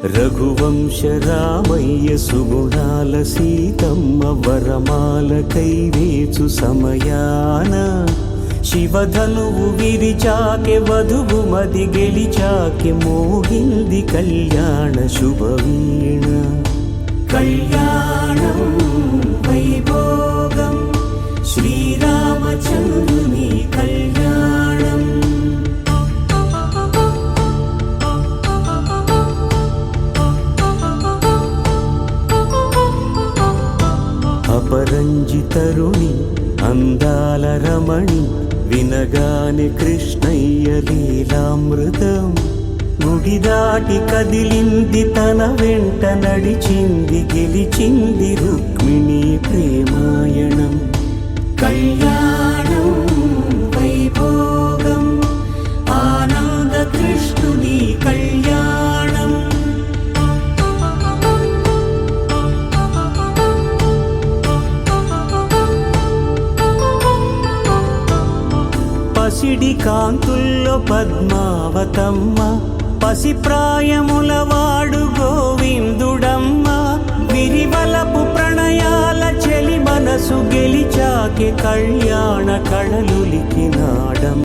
రఘువంశ రామయ్య సుగుణాల సీతమ్మ వరమాల కైవేచు సమయాన శివధనువు విరిచాకె వధువు మది గెలిచాకె మోగింది కళ్యాణ శుభవీణ. కళ్యాణం వైభోగం శ్రీరామచంద్రుని కళ్యాణం. అపరంజితరుణి అందాల రమణి వినగానే కృష్ణయ్య లీలామృతం. గుడి దాటి కదిలింది తన వెంట నడిచింది గెలిచింది రుక్మిణి ప్రేమాయణం. కళ్యాణం వైభోగం ఆనంద కృష్ణుని కళ్యాణం. పసిడి కాంతుల్లో పద్మావతమ్మ పసిప్రాయముల వాడు గోవిందుడమ్మ. విరివలపు ప్రణయాల చెలి మనసు గెలిచాకే కళ్యాణ కళలులికినాడం.